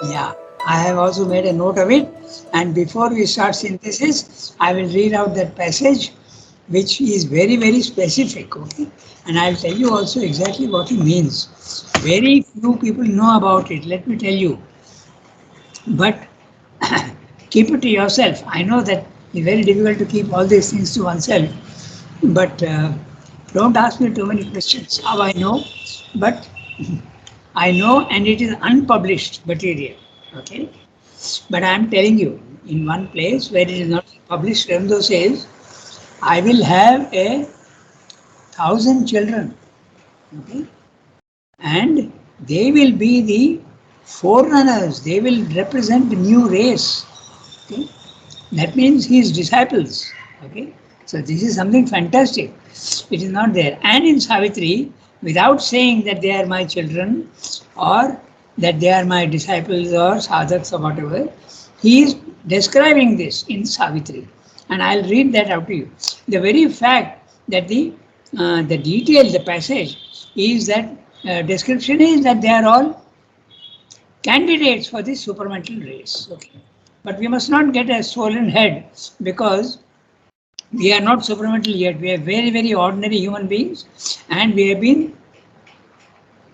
Yeah, I have also made a note of it. And before we start synthesis, I will read out that passage, which is very, very specific. Okay, and I'll tell you also exactly what it means. Very few people know about it. Let me tell you, but keep it to yourself. I know that it's very difficult to keep all these things to oneself, but don't ask me too many questions. How I know, but I know, and it is unpublished material. Okay, but I am telling you, in one place where it is not published, Ramdo says, I will have 1,000 children, okay, and they will be the forerunners. They will represent the new race. Okay, that means his disciples. Okay, so this is something fantastic. It is not there. And in Savitri, without saying that they are my children or that they are my disciples or sadhaks or whatever, he is describing this in Savitri. And I'll read that out to you. The very fact that the detail, the passage is that description is that they are all candidates for the supramental race. Okay. But we must not get a swollen head because we are not supramental yet. We are very, very ordinary human beings and we have been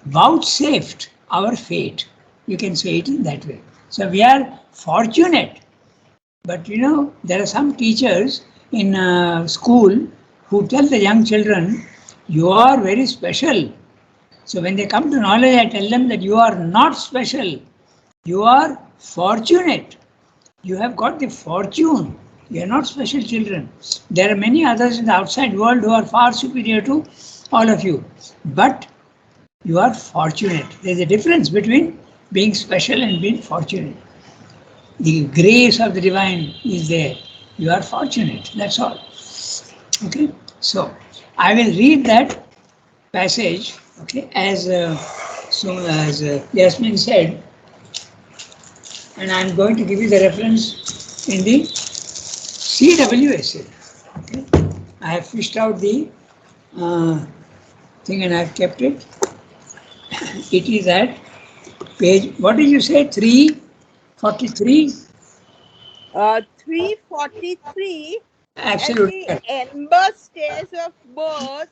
vouchsafed our fate. You can say it in that way. So we are fortunate. But there are some teachers in school who tell the young children, you are very special. So when they come to knowledge, I tell them that you are not special. You are fortunate. You have got the fortune. You are not special children. There are many others in the outside world who are far superior to all of you. But you are fortunate. There is a difference between being special and being fortunate. The grace of the divine is there. You are fortunate. That's all. Okay. So I will read that passage. Okay. As soon as Yasmin said, and I'm going to give you the reference in the CWSA. Okay. I have fished out the thing and I've kept it. It is at page, what did you say, 343? 343. At Absolutely the correct. amber stairs of birth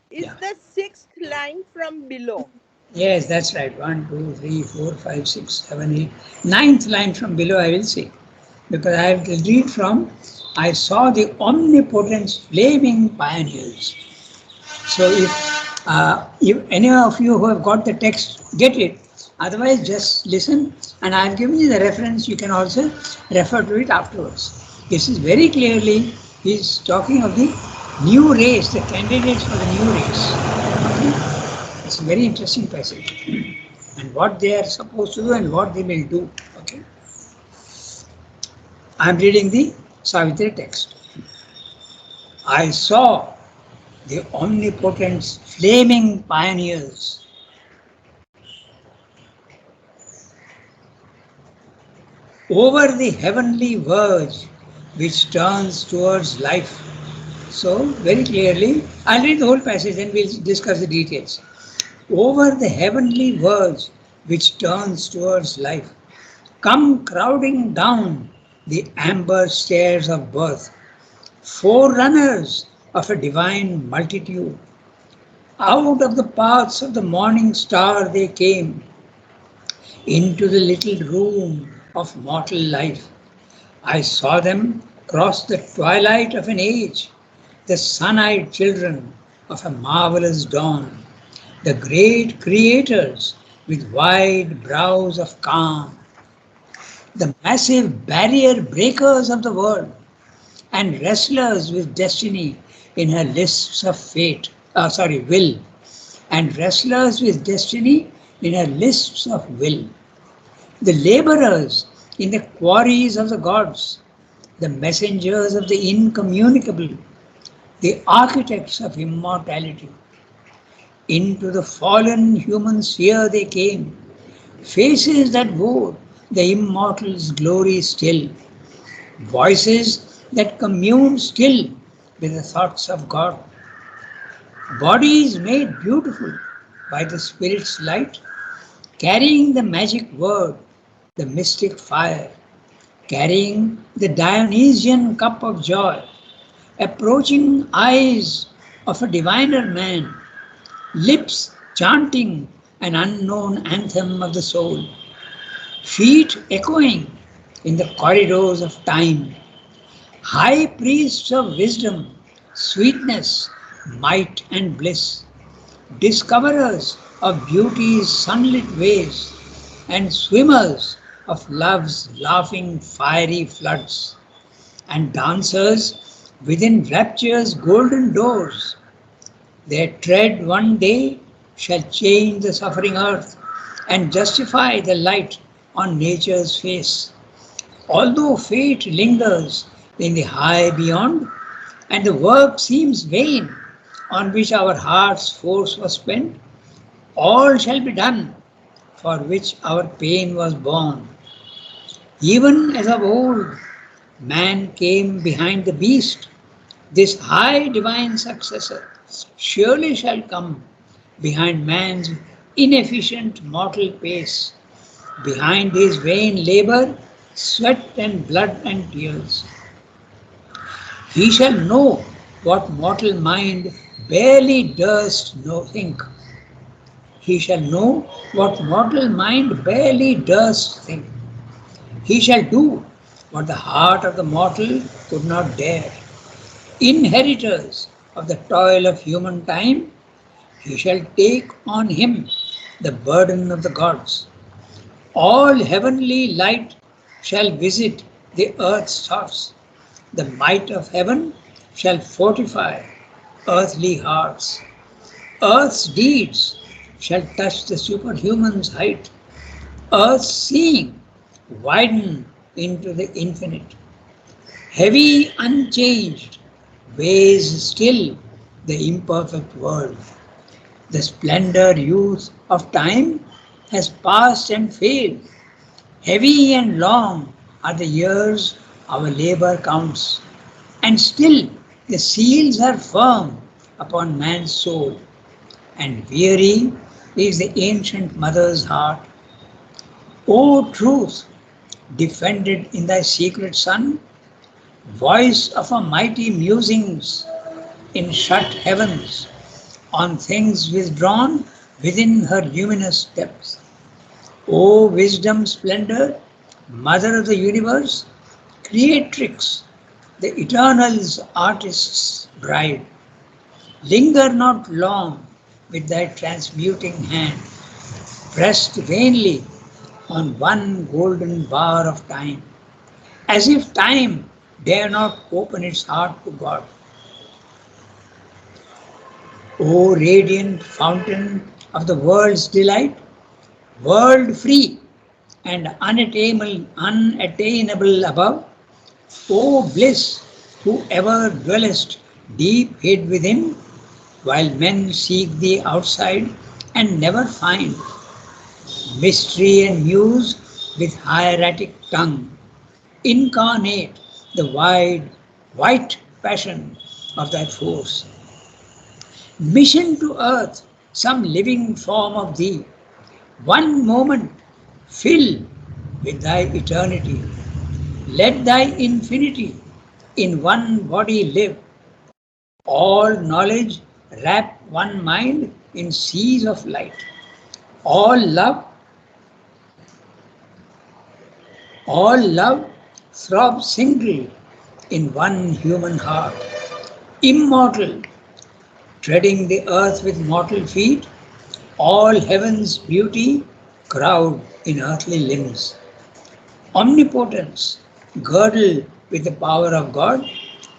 is Yeah. the sixth line from below. Yes, that's right. One, two, three, four, five, six, seven, eight. Ninth line from below, I will say. Because I have to read from, I saw the omnipotent flaming pioneers. So if any of you who have got the text get it, otherwise just listen and I have given you the reference. You can also refer to it afterwards. This is very clearly he's talking of the new race, the candidates for the new race. Okay? It's a very interesting passage and what they are supposed to do and what they will do. Okay, I am reading the Savitri text. I saw the omnipotent flaming pioneers over the heavenly verge which turns towards life. So, very clearly, I'll read the whole passage and we'll discuss the details. Over the heavenly verge which turns towards life, come crowding down the amber stairs of birth, forerunners of a divine multitude. Out of the paths of the morning star they came, into the little room of mortal life. I saw them cross the twilight of an age, the sun-eyed children of a marvelous dawn, the great creators with wide brows of calm, the massive barrier breakers of the world, and wrestlers with destiny in her lists of fate, will, and wrestlers with destiny in her lists of will. The laborers in the quarries of the gods, the messengers of the incommunicable, the architects of immortality. Into the fallen human sphere they came, faces that wore the immortal's glory still, voices that commune still with the thoughts of God, bodies made beautiful by the Spirit's light, carrying the magic word the mystic fire, carrying the Dionysian cup of joy, approaching eyes of a diviner man, lips chanting an unknown anthem of the soul, feet echoing in the corridors of time, high priests of wisdom, sweetness, might, and bliss, discoverers of beauty's sunlit ways, and swimmers of love's laughing fiery floods, and dancers within rapture's golden doors. Their tread one day shall change the suffering earth and justify the light on nature's face. Although fate lingers in the high beyond, and the work seems vain on which our heart's force was spent, all shall be done for which our pain was born. Even as of old, man came behind the beast, this high divine successor surely shall come behind man's inefficient mortal pace, behind his vain labor, sweat and blood and tears. He shall know what mortal mind barely durst think. He shall know what mortal mind barely durst think. He shall do what the heart of the mortal could not dare. Inheritors of the toil of human time, he shall take on him the burden of the gods. All heavenly light shall visit the earth's thoughts. The might of heaven shall fortify earthly hearts. Earth's deeds shall touch the superhuman's height. Earth's seeing widen into the infinite. Heavy, unchanged, weighs still the imperfect world. The splendor youth of time has passed and failed. Heavy and long are the years our labor counts, and still the seals are firm upon man's soul, and weary is the ancient mother's heart. O truth, defended in thy secret sun, voice of a mighty musings in shut heavens, on things withdrawn within her luminous depths. O wisdom splendor, mother of the universe, creatrix, the eternal's artist's bride, linger not long with thy transmuting hand, pressed vainly on one golden bar of time, as if time dare not open its heart to God. O radiant fountain of the world's delight, world free and unattainable above, O bliss, who ever dwellest deep hid within, while men seek thee outside and never find, mystery and muse with hieratic tongue, incarnate the wide, white passion of thy force. Mission to earth some living form of thee, one moment fill with thy eternity. Let thy infinity in one body live. All knowledge wrap one mind in seas of light. All love throb single in one human heart. Immortal, treading the earth with mortal feet, all heaven's beauty crowd in earthly limbs. Omnipotence, girdled with the power of God,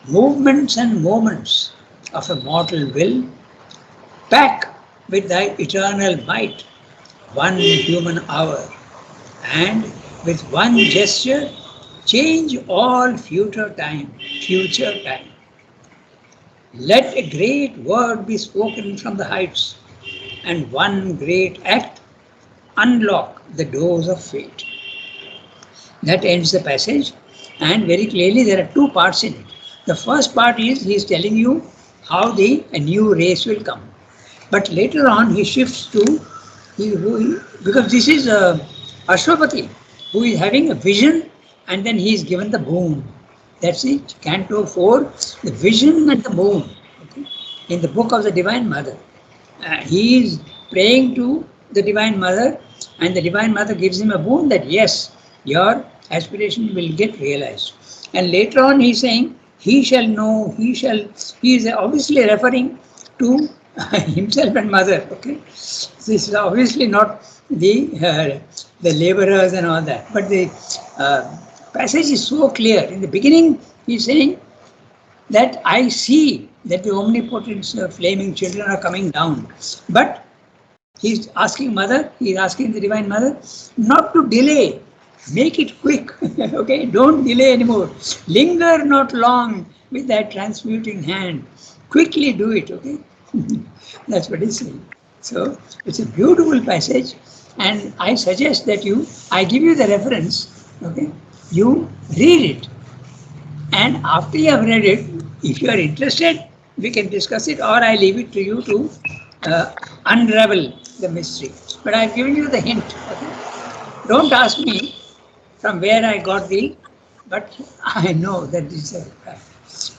movements and moments of a mortal will, pack with thy eternal might one human hour, and with one gesture change all future time. Let a great word be spoken from the heights, and one great act unlock the doors of fate. That ends the passage, and very clearly there are two parts in it. The first part is he is telling you how a new race will come. But later on he shifts to, because this is Ashwapati, who is having a vision and then he is given the boon. That's it. Canto 4, the vision and the boon. Okay? In the book of the Divine Mother. He is praying to the Divine Mother, and the Divine Mother gives him a boon that yes, your aspiration will get realized. And later on, he's saying, he shall know, he is obviously referring to himself and mother. Okay, this is obviously not the laborers and all that, but the passage is so clear. In the beginning, he's saying that I see that the omnipotent flaming children are coming down. But he's asking mother, he's asking the Divine Mother not to delay. Make it quick. Okay, don't delay anymore. Linger not long with that transmuting hand. Quickly do it. Okay, that's what he's saying. So it's a beautiful passage, and I suggest that I give you the reference. Okay, you read it. And after you have read it, if you are interested, we can discuss it, or I leave it to you to unravel the mystery. But I've given you the hint. Okay? Don't ask me from where I got but I know that this is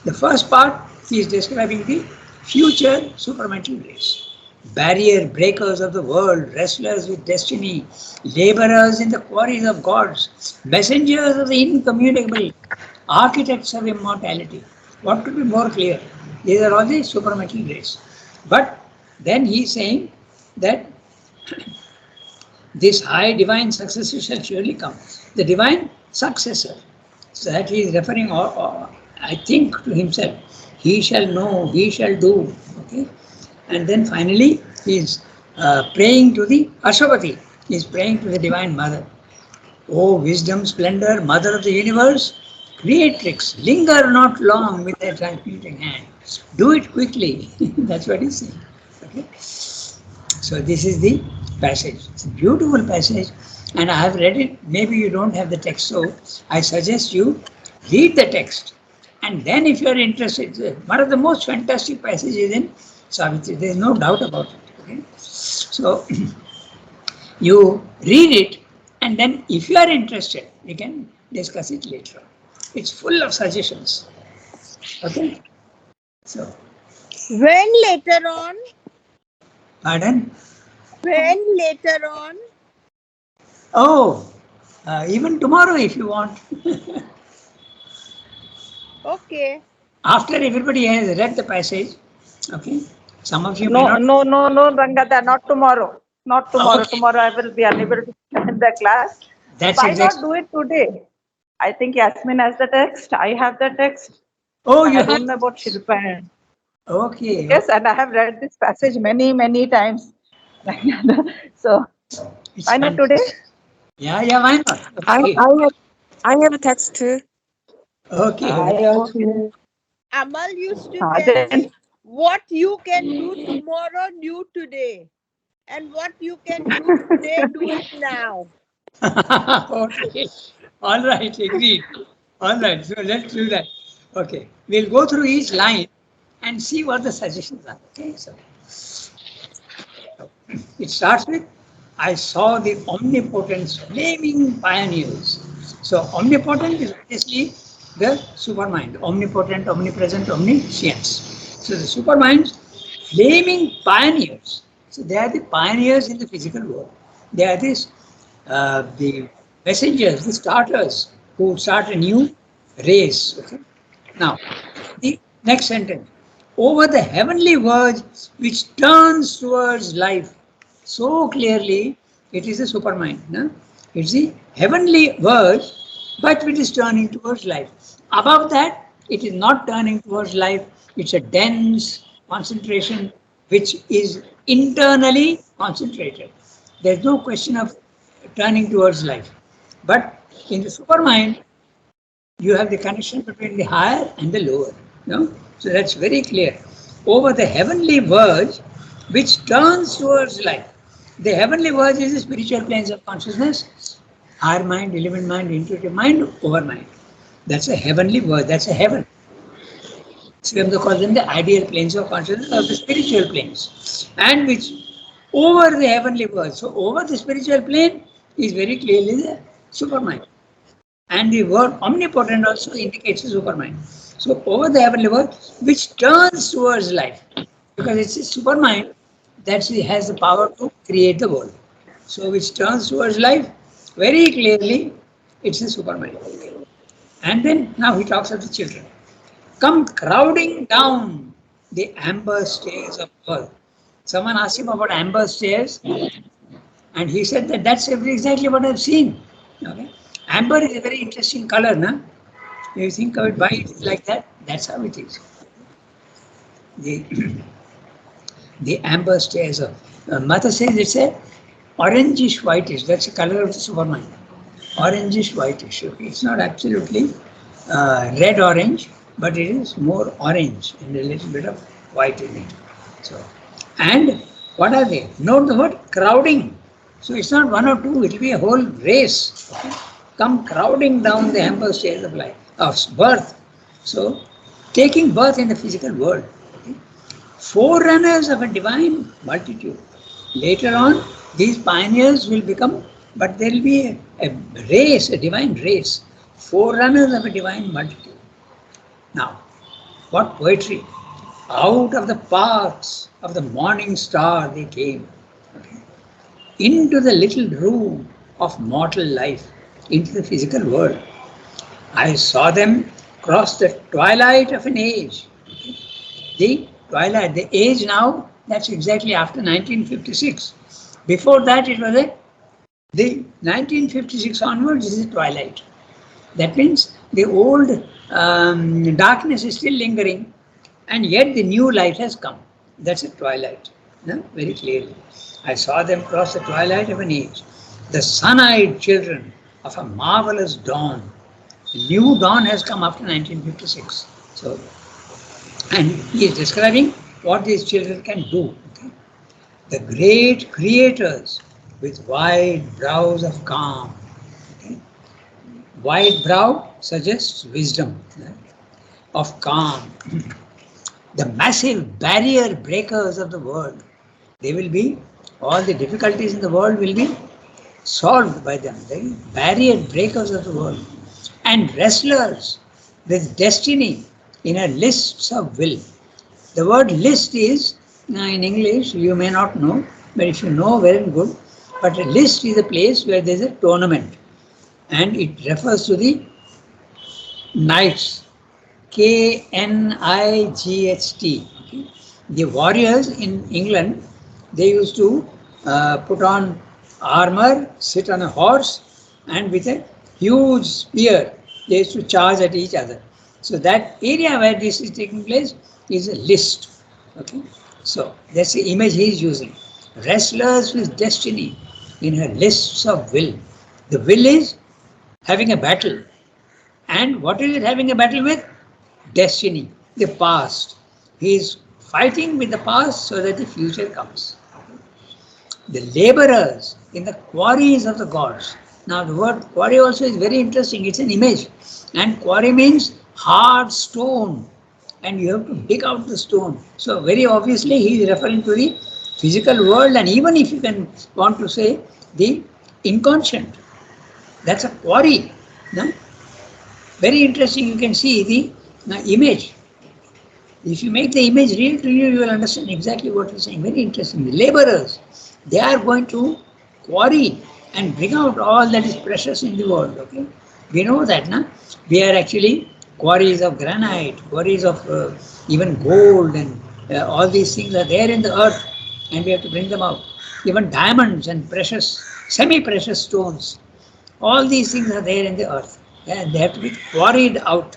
the first part. He is describing the future supermental race. Barrier breakers of the world, wrestlers with destiny, laborers in the quarries of gods, messengers of the incommunicable, architects of immortality. What could be more clear? These are all the supermental race. But then he is saying that this high divine successor shall surely come. The divine successor. So that he is referring, or I think, to himself. He shall know, he shall do. Okay? And then finally, he is praying to the Ashwapati. He is praying to the Divine Mother. O wisdom, splendor, mother of the universe, creatrix, linger not long with that transmuting hand. Do it quickly. That's what he's saying. Okay? So this is the passage. It's a beautiful passage, and I have read it. Maybe you don't have the text, so I suggest you read the text. And then if you are interested, one of the most fantastic passages in Savitri, there is no doubt about it. Okay? So you read it, and then if you are interested, we can discuss it later on. It's full of suggestions. Okay? So. When later on? Pardon? When later on? Oh, even tomorrow if you want. Okay. After everybody has read the passage, okay? Some of you No, may not. no, Rangada, not tomorrow. Not tomorrow. Okay. Tomorrow I will be unable to attend the class. That's Why exactly. not do it today? I think Yasmin has the text. I have the text. Oh, you I have. don't know about Shilpa. Okay. Yes, and I have read this passage many times. So, It's why not fantastic. today? Yeah, why not? Okay. I have a text too. Okay. I also. Amal used to tell Then, me, what you can do tomorrow, do today. And what you can do today, do it now. Okay. All right, agreed. All right, so let's do that. Okay. We'll go through each line and see what the suggestions are. Okay. So it starts with, I saw the omnipotent flaming pioneers. So omnipotent is obviously the supermind, omnipotent, omnipresent, omniscience. So the superminds, flaming pioneers. So they are the pioneers in the physical world. They are the messengers, the starters who start a new race. Okay? Now, the next sentence. Over the heavenly verge which turns towards life. So clearly, it is a supermind. No? It's the heavenly verge, but it is turning towards life. Above that, it is not turning towards life. It's a dense concentration which is internally concentrated. There's no question of turning towards life. But in the supermind, you have the connection between the higher and the lower. No? So that's very clear. Over the heavenly verge, which turns towards life. The heavenly verge is the spiritual planes of consciousness, higher mind, element mind, intuitive mind, overmind. That's a heavenly verge, that's a heaven. So we have to call them the ideal planes of consciousness or the spiritual planes. And which over the heavenly verge. So over the spiritual plane is very clearly the supermind. And the word omnipotent also indicates a supermind. So over the heavenly world, which turns towards life, because it's a supermind that has the power to create the world. So which turns towards life, very clearly, it's a supermind. And then now he talks of the children. Come crowding down the amber stairs of earth. Someone asked him about amber stairs, and he said that that's exactly what I've seen. Okay? Amber is a very interesting color, na? You think of it, why it is like that? That's how it is. The, the amber stairs of Mata says it's a orangish whitish. That's the color of the supermind. Orangish whitish. Okay? It's not absolutely red orange, but it is more orange and a little bit of white in it. So, and what are they? Note the word crowding. So it's not one or two, it will be a whole race. Okay? Come crowding down the amber stairs of life, of birth. So, taking birth in the physical world. Okay? Forerunners of a divine multitude. Later on, these pioneers will become, but there will be a race, a divine race. Forerunners of a divine multitude. Now, what poetry! Out of the paths of the morning star they came. Okay? Into the little room of mortal life, into the physical world. I saw them cross the twilight of an age. The twilight, the age now, that's exactly after 1956. Before that, it was the 1956 onwards is the twilight. That means the old darkness is still lingering, and yet the new light has come. That's a twilight, very clearly. I saw them cross the twilight of an age, the sun-eyed children of a marvelous dawn. The new dawn has come after 1956. So, and he is describing what these children can do. Okay? The great creators with wide brows of calm. Okay? Wide brow suggests wisdom, of calm. The massive barrier breakers of the world. They will be, all the difficulties in the world will be solved by them. The barrier breakers of the world. And wrestlers with destiny in a lists of will. The word list is, in English, you may not know, but if you know, well and good. But a list is a place where there is a tournament. And it refers to the knights. Knight. Okay? The warriors in England, they used to put on armor, sit on a horse, and with a huge spear, they used to charge at each other. So that area where this is taking place is a list. Okay, so that's the image he is using. Wrestlers with destiny in her lists of will. The will is having a battle. And what is it having a battle with? Destiny, the past. He is fighting with the past so that the future comes. The laborers in the quarries of the gods. Now the word quarry also is very interesting. It's an image. And quarry means hard stone. And you have to dig out the stone. So very obviously he is referring to the physical world, and even if you can want to say the inconscient. That's a quarry. No? Very interesting. You can see the image. If you make the image real to you, you will understand exactly what he's saying. Very interesting. The laborers, they are going to quarry and bring out all that is precious in the world. Okay, we know that, na? We are actually quarries of granite, quarries of even gold, and all these things are there in the earth, and we have to bring them out. Even diamonds and precious, semi-precious stones, all these things are there in the earth, and they have to be quarried out.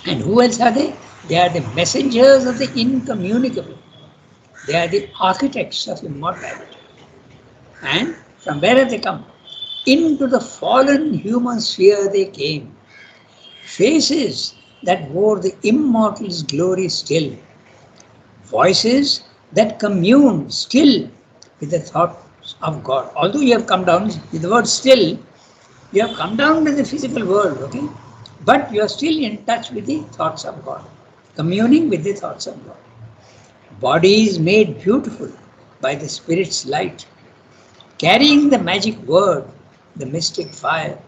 And who else are they? They are the messengers of the incommunicable. They are the architects of immortality. And from where have they come? Into the fallen human sphere they came. Faces that wore the immortal's glory still. Voices that commune still with the thoughts of God. Although you have come down, with the word still, you have come down to the physical world, okay? But you are still in touch with the thoughts of God, communing with the thoughts of God. Bodies made beautiful by the Spirit's light, carrying the magic word the mystic fire,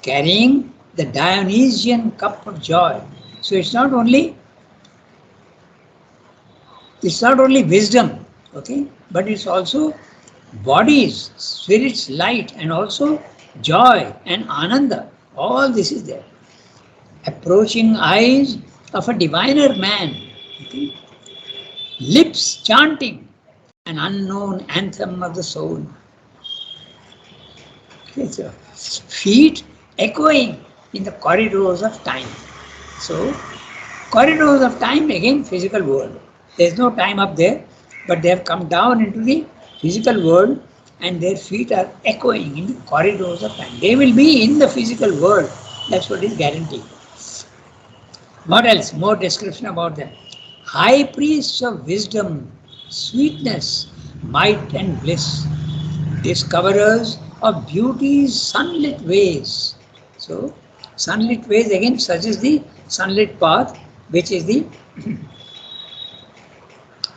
carrying the Dionysian cup of joy. So it's not only wisdom, okay, but it's also bodies, spirits, light, and also joy and ananda. All this is there. Approaching eyes of a diviner man, okay, lips chanting an unknown anthem of the soul. Okay, so feet echoing in the corridors of time. So, corridors of time, again, physical world. There's no time up there, but they have come down into the physical world and their feet are echoing in the corridors of time. They will be in the physical world. That's what is guaranteed. What else? More description about them. High priests of wisdom, sweetness, might, and bliss, discoverers of beauty's sunlit ways. So, sunlit ways again suggests the sunlit path, which is the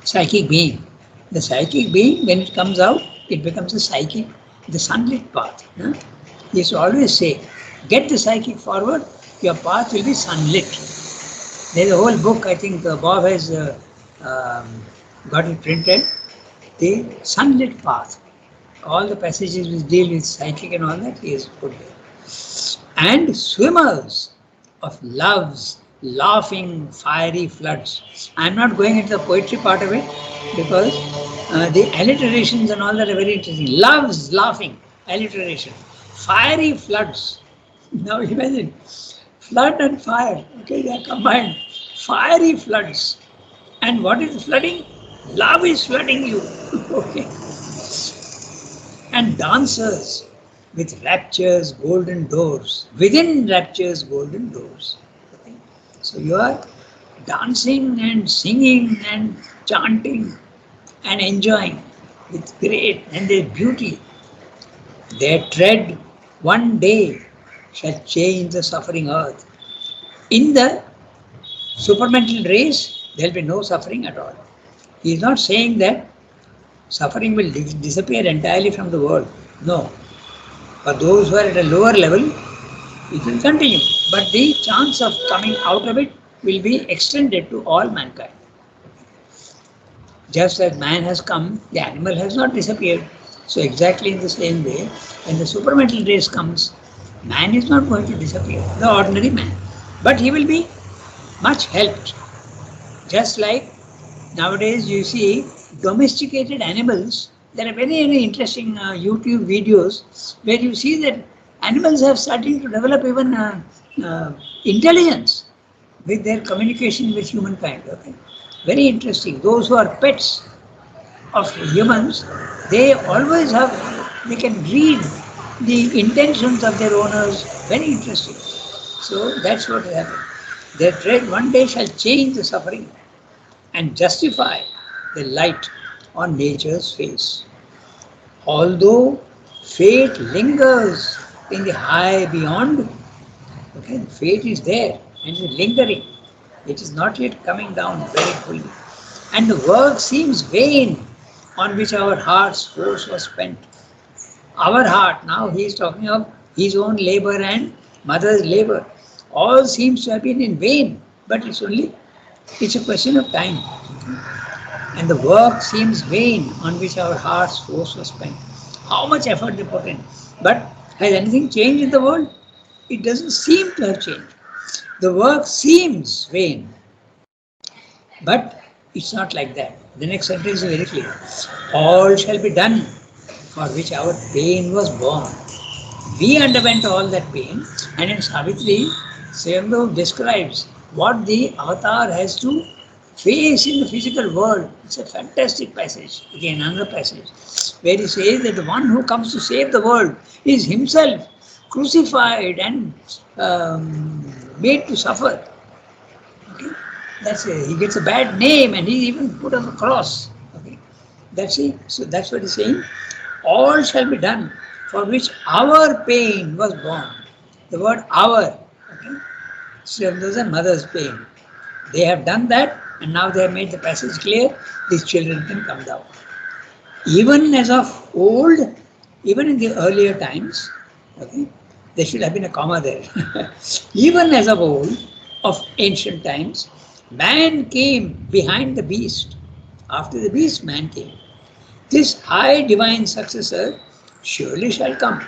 psychic being. The psychic being, when it comes out, it becomes the sunlit path. Huh? He used to always say, get the psychic forward, your path will be sunlit. There's a whole book, I think Bob has got it printed, the sunlit path. All the passages which deal with psychic and all that, he has put there. And swimmers of love's laughing fiery floods. I'm not going into the poetry part of it because the alliterations and all that are very interesting. Love's laughing, alliteration. Fiery floods. Now imagine, flood and fire, okay, they are combined. Fiery floods. And what is flooding? Love is flooding you. Okay. And dancers with rapture's golden doors, within rapture's golden doors. Okay. So you are dancing and singing and chanting and enjoying with great and their beauty. Their tread one day shall change the suffering earth. In the supramental race, there will be no suffering at all. He is not saying that suffering will disappear entirely from the world. No. For those who are at a lower level, it will continue. But the chance of coming out of it will be extended to all mankind. Just as man has come, the animal has not disappeared. So exactly in the same way, when the supramental race comes, man is not going to disappear, the ordinary man. But he will be much helped. Just like nowadays you see domesticated animals, there are very, very interesting YouTube videos where you see that animals have started to develop even intelligence with their communication with humankind. Okay? Very interesting. Those who are pets of humans, they can read the intentions of their owners. Very interesting. So that's what will happen. Their tread one day shall change the suffering and justify the light on nature's face. Although fate lingers in the high beyond, okay, fate is there and is lingering. It is not yet coming down very fully. And the work seems vain on which our heart's force was spent. Our heart, now he is talking of his own labor and mother's labor. All seems to have been in vain, but it's a question of time. And the work seems vain on which our heart's force was spent. How much effort they put in. But has anything changed in the world? It doesn't seem to have changed. The work seems vain. But it's not like that. The next sentence is very clear. All shall be done for which our pain was born. We underwent all that pain, and in Savitri, Swayambhu describes what the avatar has to face in the physical world. It's a fantastic passage, again another passage, where he says that the one who comes to save the world is himself crucified and made to suffer. Okay? That's it. He gets a bad name and he's even put on the cross. Okay? That's it. So that's what he's saying. All shall be done for which our pain was born. The word our, okay? So those are mother's pain. They have done that and now they have made the passage clear. These children can come down. Even as of old, even in the earlier times, Okay? There should have been a comma there. Even as of old, of ancient times, man came behind the beast. After the beast, man came. This high divine successor surely shall come.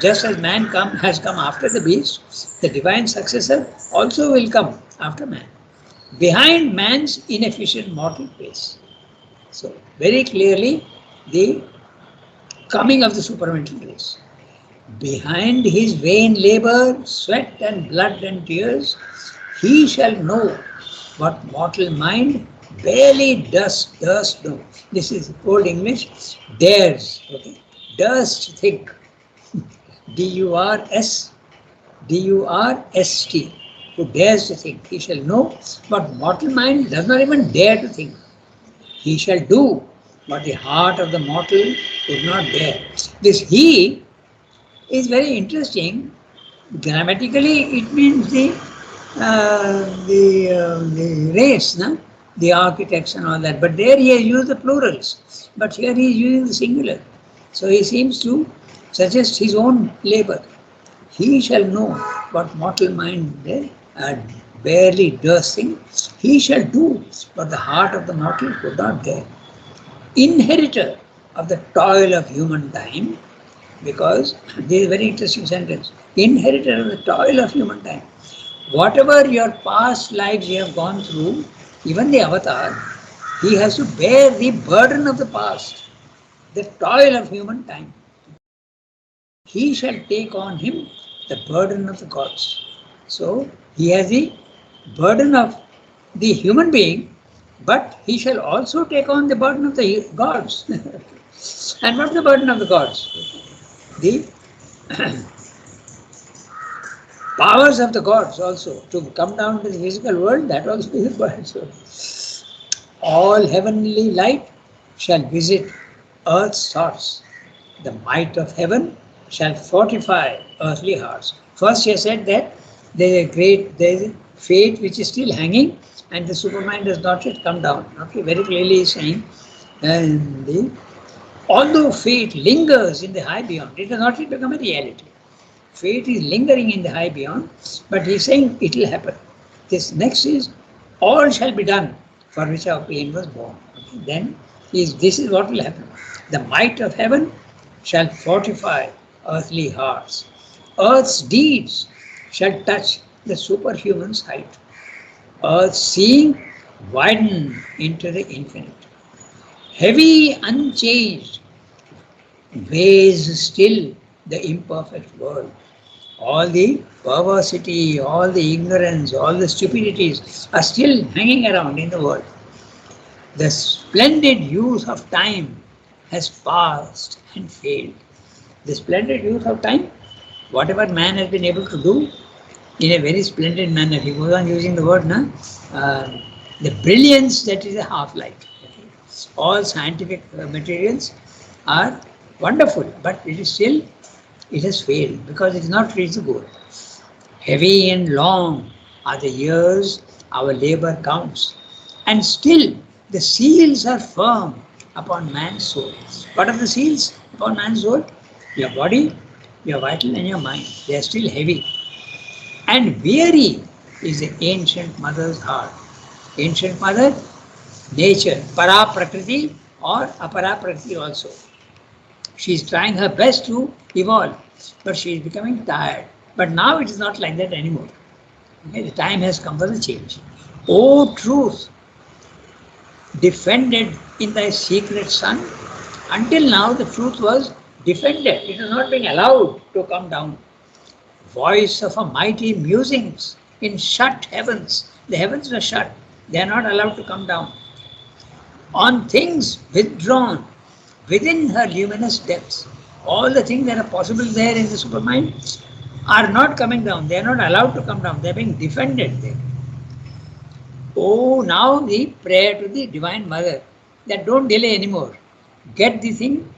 Just as man has come after the beast, the divine successor also will come after man, behind man's inefficient mortal pace. So, very clearly, the coming of the supramental race. Behind his vain labor, sweat and blood and tears, he shall know what mortal mind barely durst know. This is old English, dares, okay? Durst think. D-U-R-S, D-U-R-S-T. Who dares to think, he shall know, but mortal mind does not even dare to think. He shall do what the heart of the mortal would not dare. This he is very interesting. Grammatically, it means the race, no? The architects and all that. But there he has used the plurals. But here he is using the singular. So he seems to suggest his own labor. He shall know what mortal mind barely dares think. He shall do what the heart of the mortal could not dare. Inheritor of the toil of human time, because this is a very interesting sentence. Inheritor of the toil of human time. Whatever your past lives you have gone through, even the avatar, he has to bear the burden of the past, the toil of human time. He shall take on him the burden of the gods. So he has the burden of the human being, but he shall also take on the burden of the gods. And what's the burden of the gods? The powers of the gods also to come down to the physical world, that also is a burden. So, all heavenly light shall visit earth's thoughts. The might of heaven shall fortify earthly hearts. First, he said that there is a fate which is still hanging, and the supermind does not yet come down. Okay, very clearly he's saying, although fate lingers in the high beyond, it has not yet become a reality. Fate is lingering in the high beyond, but he's saying it will happen. This next is, all shall be done for which our pain was born. Okay? Then this is what will happen. The might of heaven shall fortify earthly hearts. Earth's deeds shall touch the superhuman's height. Earth's seeing widen into the infinite. Heavy, unchanged, weighs still the imperfect world. All the perversity, all the ignorance, all the stupidities are still hanging around in the world. The splendid youth of time has passed and failed. The splendid youth of time, whatever man has been able to do in a very splendid manner, he goes on using the word, the brilliance that is a half-light. All scientific materials are wonderful, but it has failed because it has not reached the goal. Heavy and long are the years our labor counts, and still the seals are firm upon man's soul. What are the seals upon man's soul? Your body, your vital, and your mind. They are still heavy. And weary is the ancient mother's heart. Ancient mother, nature, para prakriti or apara prakriti also. She is trying her best to evolve, but she is becoming tired. But now it is not like that anymore. Okay, the time has come for the change. O truth, defended in thy secret sun, until now the truth was defended. It was not being allowed to come down. Voice of a mighty musings in shut heavens. The heavens were shut. They are not allowed to come down. On things withdrawn within her luminous depths. All the things that are possible there in the supermind are not coming down. They are not allowed to come down. They are being defended there. Oh, now the prayer to the Divine Mother that don't delay anymore. Get the thing,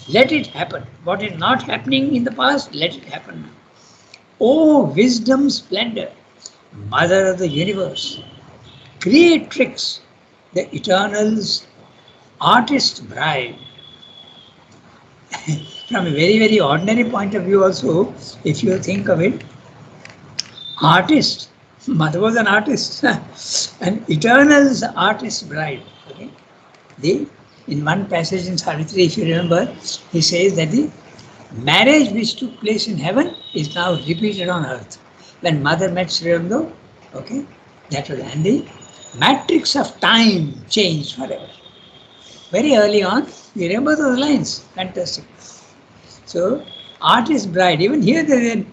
let it happen. What is not happening in the past, let it happen now. Oh, wisdom splendor, Mother of the universe, creatrix, the eternal's artist bride. from a very, very ordinary point of view also, if you think of it, artist, mother was an artist, an eternal artist bride. Okay? The, in one passage in Savitri, if you remember, he says that the marriage which took place in heaven is now repeated on earth. When mother met Sri Aurobindo, okay, that was, and the matrix of time changed forever. Very early on, you remember those lines? Fantastic. So, artist bride, even here there is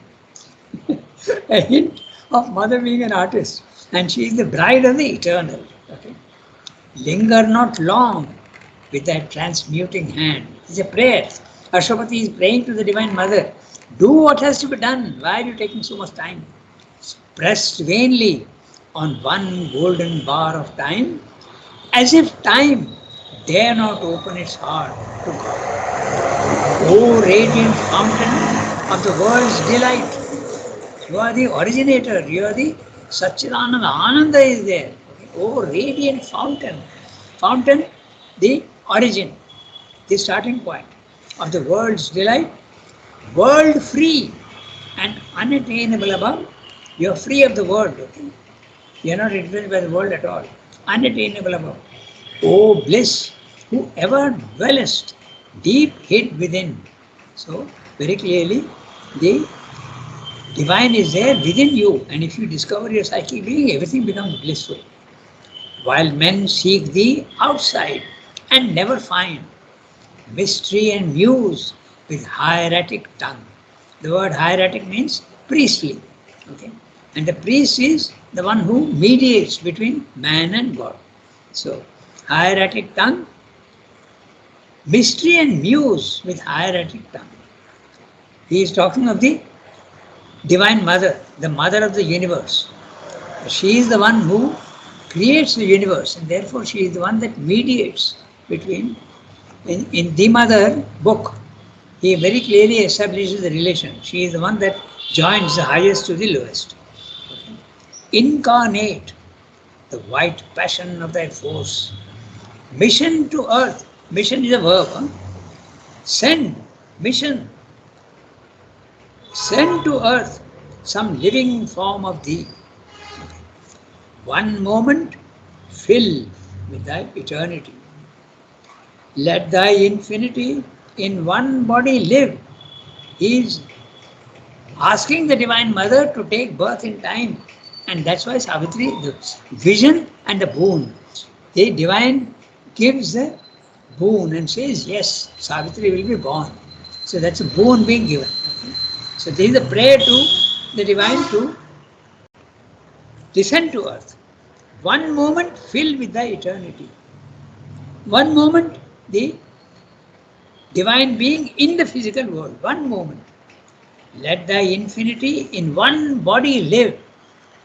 a hint of mother being an artist, and she is the bride of the eternal. Okay? Linger not long with that transmuting hand. It's a prayer. Ashwapati is praying to the Divine Mother. Do what has to be done. Why are you taking so much time? Pressed vainly on one golden bar of time, as if time dare not open its heart to God. O radiant fountain of the world's delight, you are the originator, you are the Satchidananda, Ananda is there. O radiant fountain, fountain, the origin, the starting point of the world's delight, world free and unattainable above. You are free of the world, okay? You are not influenced by the world at all. Unattainable above. O bliss, who ever dwellest deep hid within. So, very clearly, the divine is there within you, and if you discover your psychic being, everything becomes blissful. While men seek thee outside and never find mystery and muse with hieratic tongue. The word hieratic means priestly. Okay? And the priest is the one who mediates between man and God. So, hieratic tongue, mystery and muse with hieratic tongue. He is talking of the Divine Mother, the mother of the universe. She is the one who creates the universe, and therefore she is the one that mediates between. In the Mother book, he very clearly establishes the relation. She is the one that joins the highest to the lowest. Okay. Incarnate, the white passion of thy force. Mission to earth. Mission is a verb. Huh? Send, mission. Send to earth some living form of thee. One moment fill with thy eternity. Let thy infinity in one body live. He is asking the Divine Mother to take birth in time. And that's why Savitri, the vision and the boon. The Divine gives the boon and says, yes, Savitri will be born. So that's a boon being given. Okay? So this is a prayer to the Divine to descend to earth. One moment filled with thy eternity. One moment the Divine being in the physical world. One moment. Let thy infinity in one body live.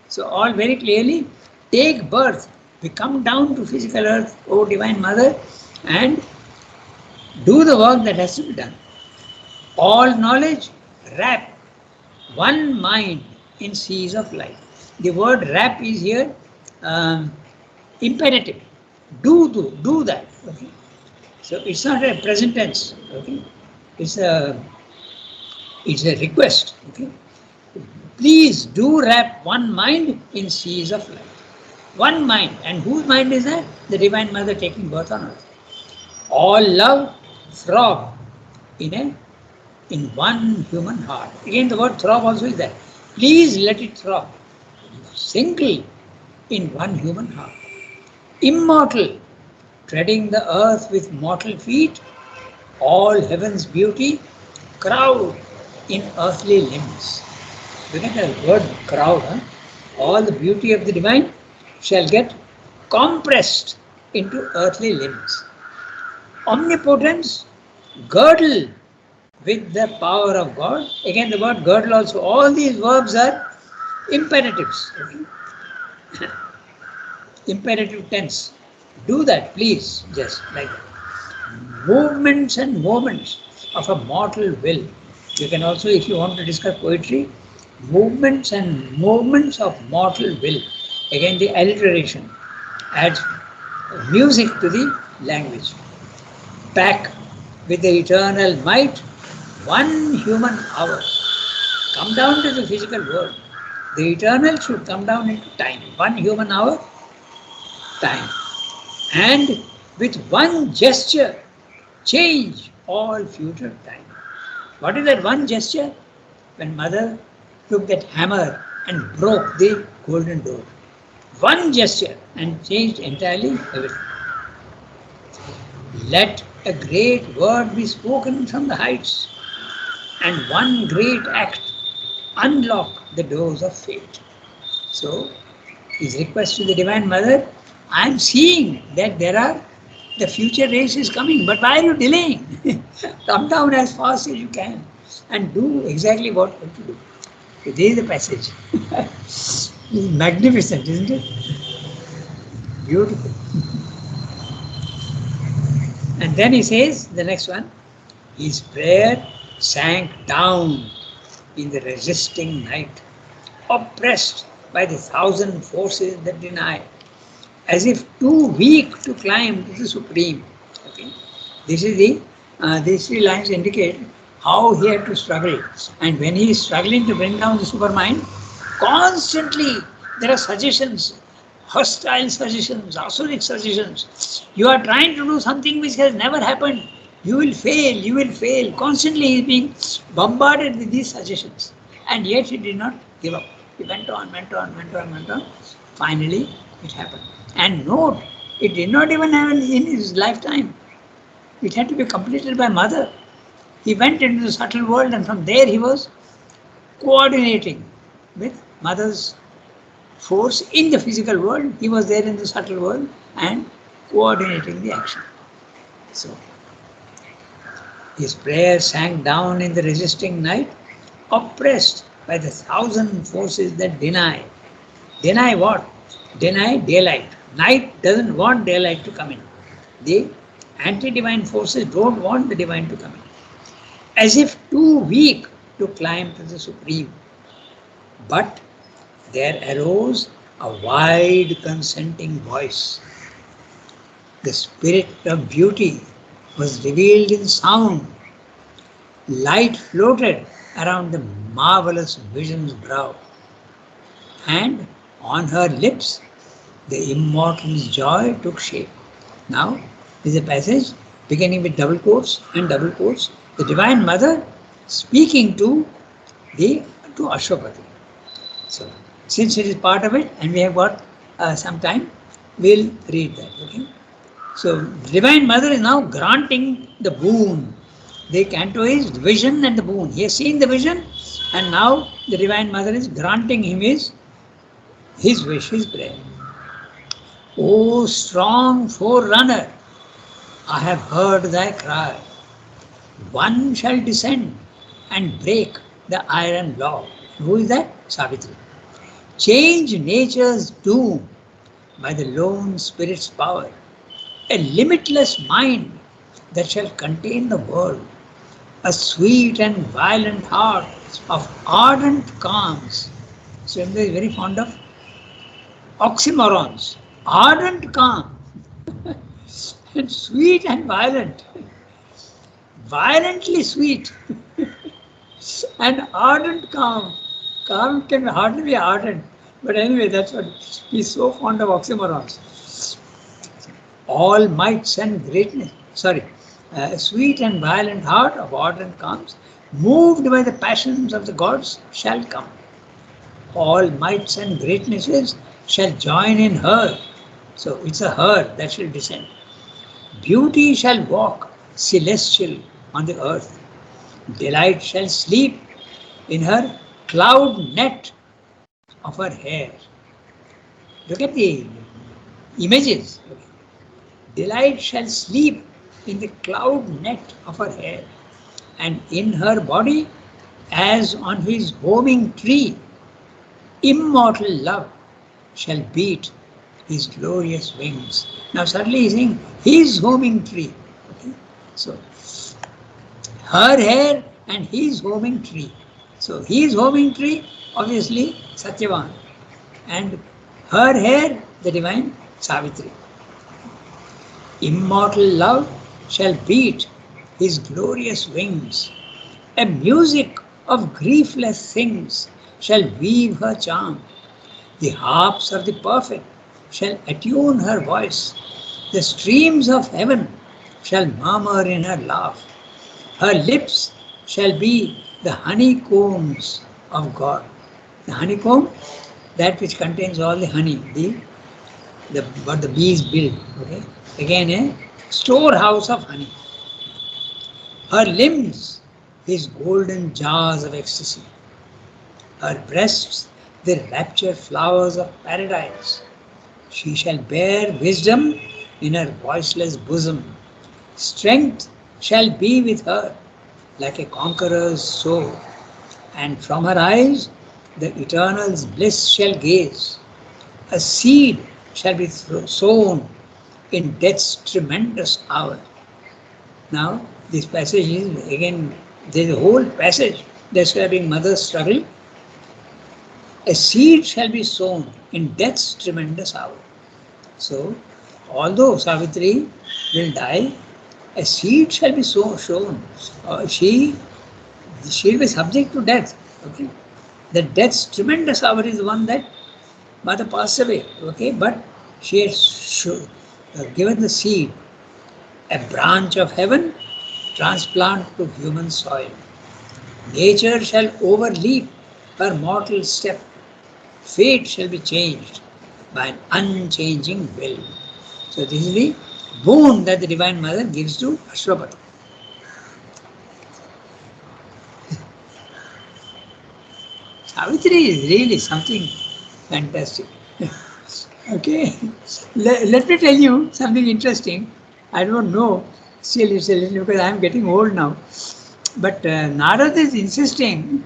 So all very clearly, take birth, we come down to physical earth, O Divine Mother, and do the work that has to be done. All knowledge, wrap one mind in seas of light. The word wrap is here imperative. Do that. Okay? So it's not a present tense. Okay? It's a request. Okay? Please do wrap one mind in seas of light. One mind. And whose mind is that? The Divine Mother taking birth on earth. All love throb in one human heart. Again, the word throb also is there. Please let it throb. Single in one human heart. Immortal, treading the earth with mortal feet, all heaven's beauty crowd in earthly limbs. Look at the word crowd. Huh? All the beauty of the Divine shall get compressed into earthly limbs. Omnipotence, girdle with the power of God. Again, the word girdle also. All these verbs are imperatives. Okay? Imperative tense. Do that, please. Just like that. Movements and moments of a mortal will. You can also, if you want to discuss poetry, movements and movements of mortal will. Again, the alliteration adds music to the language. Back with the eternal might one human hour come down to the physical world. The eternal should come down into time. One human hour, time. And with one gesture, change all future time. What is that one gesture? When mother took that hammer and broke the golden door. One gesture and changed entirely everything. Let a great word be spoken from the heights, and one great act unlock the doors of fate. So, his request to the Divine Mother, I am seeing that the future race is coming, but why are you delaying? Come down as fast as you can and do exactly what you have to do. So there is the passage. It's magnificent, isn't it? Beautiful. And then he says, the next one, his prayer sank down in the resisting night, oppressed by the thousand forces that deny, as if too weak to climb to the Supreme. Okay? This is these three lines indicate how he had to struggle. And when he is struggling to bring down the supermind, constantly there are suggestions, hostile suggestions, asuric suggestions. You are trying to do something which has never happened. You will fail, you will fail. Constantly he is being bombarded with these suggestions. And yet he did not give up. He went on, went on, went on, went on. Finally, it happened. And note, it did not even happen in his lifetime. It had to be completed by mother. He went into the subtle world, and from there he was coordinating with mother's force in the physical world. He was there in the subtle world and coordinating the action. So, his prayer sank down in the resisting night, oppressed by the thousand forces that deny. Deny what? Deny daylight. Night doesn't want daylight to come in. The anti-divine forces don't want the divine to come in. As if too weak to climb to the Supreme. But there arose a wide consenting voice. The spirit of beauty was revealed in sound. Light floated around the marvelous vision's brow. And on her lips, the immortal's joy took shape. Now, this is a passage beginning with double quotes and double quotes. The Divine Mother speaking to Ashwapati. So, since it is part of it and we have got some time, we'll read that. Okay. So, Divine Mother is now granting the boon. The canto is vision and the boon. He has seen the vision, and now the Divine Mother is granting him his wish, his prayer. O strong forerunner, I have heard thy cry. One shall descend and break the iron law. Who is that? Savitri. Change nature's doom by the lone spirit's power. A limitless mind that shall contain the world. A sweet and violent heart of ardent calms. Swamdeva is very fond of oxymorons. Ardent calm and sweet and violent. Violently sweet and ardent calm. Calm can hardly be ardent, but anyway, that's what he's so fond of oxymorons. All mights and greatness, sweet and violent heart of ardent calms, moved by the passions of the gods, shall come. All mights and greatnesses shall join in her. So it's a her that shall descend. Beauty shall walk celestial on the earth. Delight shall sleep in her cloud net of her hair. Look at the images. Delight shall sleep in the cloud net of her hair, and in her body, as on his homing tree, immortal love shall beat his glorious wings. Now suddenly he's saying his homing tree. Okay? So her hair and his homing tree. So his homing tree, obviously Satyavan, and her hair, the divine Savitri. Immortal love shall beat his glorious wings, A music of griefless things shall weave her charm. The harps of the perfect shall attune her voice. The streams of heaven shall murmur in her laugh. Her lips shall be the honeycombs of God. The honeycomb, that which contains all the honey, what the bees build. Okay, again a storehouse of honey. Her limbs, his golden jars of ecstasy. Her breasts, the raptured flowers of paradise. She shall bear wisdom in her voiceless bosom. Strength shall be with her like a conqueror's sword, and from her eyes the eternal's bliss shall gaze. A seed shall be sown in death's tremendous hour. Now, this passage is again, there is a whole passage describing mother's struggle. A seed shall be sown in death's tremendous hour. So, although Savitri will die, a seed shall be sown. She'll be subject to death. Okay, the death's tremendous hour is the one that mother passed away. Okay, but she has given the seed, a branch of heaven, transplant to human soil. Nature shall overleap her mortal step. Fate shall be changed by an unchanging will. So this is the boon that the Divine Mother gives to Ashwapati. Savitri is really something fantastic. Okay, let me tell you something interesting. I don't know, still it's a little because I am getting old now. But Narad is insisting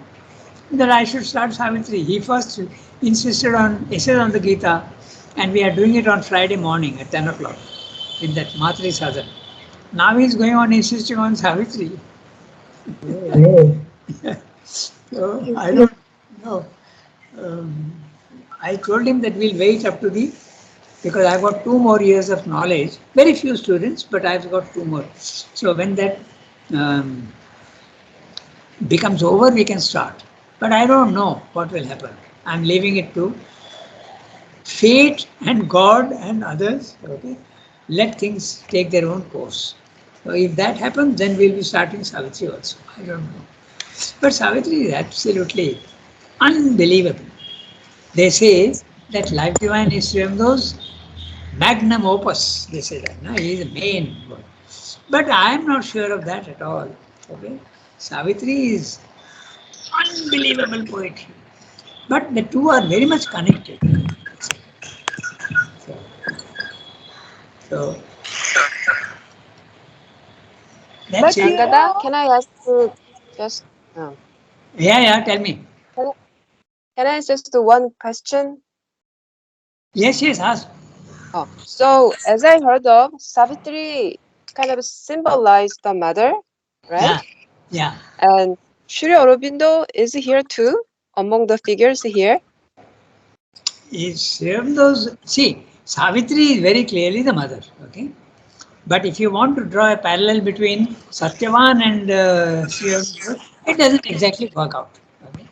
that I should start Savitri. He first insisted on essays on the Gita, and we are doing it on Friday morning at 10 o'clock in that Matri Sadhan. Now he is going on insisting on Savitri. So I don't know. I told him that we'll wait up to because I've got 2 more years of knowledge. Very few students, but I've got 2 more. So when that becomes over, we can start. But I don't know what will happen. I'm leaving it to fate and God and others. Okay, let things take their own course. So if that happens, then we'll be starting Savitri also. I don't know. But Savitri is absolutely unbelievable. They say that Life Divine is Srimdo's magnum opus. They say that. No? He is the main one. But I am not sure of that at all. Okay, Savitri is unbelievable poetry. But the two are very much connected. So that's it. Rangada, can I ask you just Yeah, tell me. can I ask just one question? Yes, ask. Oh, so as I heard of, Savitri kind of symbolized the mother, right? Yeah. And Sri Aurobindo is here too, among the figures here. See, Savitri is very clearly the mother. Okay, but if you want to draw a parallel between Satyavan and Sri Aurobindo, it doesn't exactly work out. Okay,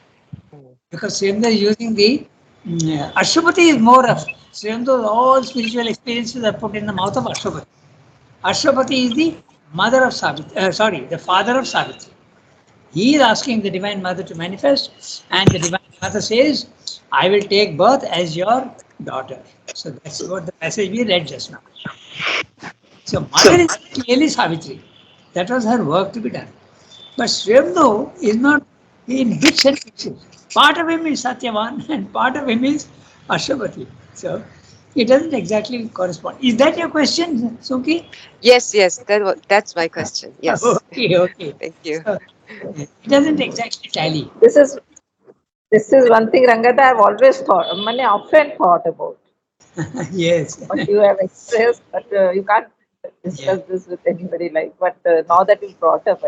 because Sri Aurobindo is using the Ashwapati is more of Sri Aurobindo. All spiritual experiences are put in the mouth of Ashwapati. Ashwapati is the mother of Savitri. The father of Savitri. He is asking the Divine Mother to manifest, and the Divine Mother says, I will take birth as your daughter. So that's what the passage we read just now. So Mother is clearly Savitri. That was her work to be done. But Srimdo is not in bits and pieces. Part of him is Satyavan and part of him is Ashwapati. So it doesn't exactly correspond. Is that your question, Suki? Yes, that's my question. Yes. Okay. Thank you. So, it doesn't exactly tally. This is one thing, Rangata, I've always thought, often thought about Yes. what you have expressed, but you can't discuss this with anybody. But now that you brought up,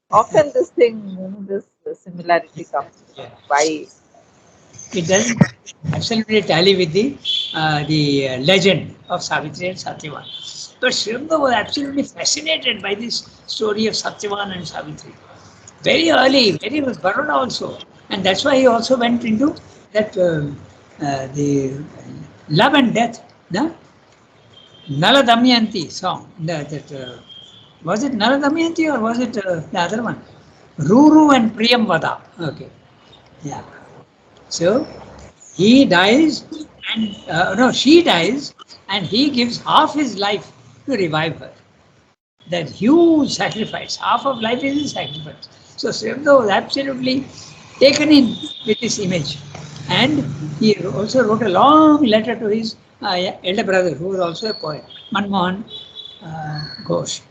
often this thing, this similarity comes. Why? It doesn't absolutely tally with the legend of Savitri and Satyavan. But Srimda was absolutely fascinated by this story of Satyavan and Savitri. very early, very Baroda also, and that's why he also went into that the love and death, no? Nala Damayanti song. That was it Nala Damayanti or was it the other one? Ruru and Priyamvada. Okay, yeah. So he dies, and no, she dies, and he gives half his life to revive her. That huge sacrifice, half of life is a sacrifice. So Srivda was absolutely taken in with this image. And he also wrote a long letter to his elder brother, who was also a poet, Manmohan Ghosh,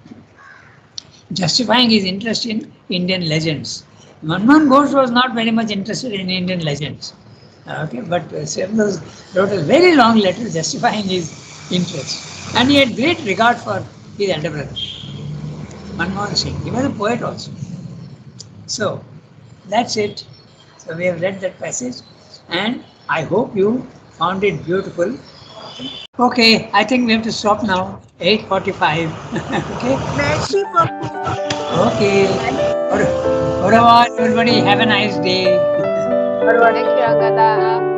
justifying his interest in Indian legends. Manmohan Ghosh was not very much interested in Indian legends. Okay, but Srivda wrote a very long letter justifying his interest. And he had great regard for his elder brother. Manmohan Singh. He was a poet also. So that's it. So we have read that passage, and I hope you found it beautiful. Okay, I think we have to stop now. 8:45. Okay. Merci beaucoup. Okay. Thank Au revoir, everybody. Have a nice day. Thank you, Angada.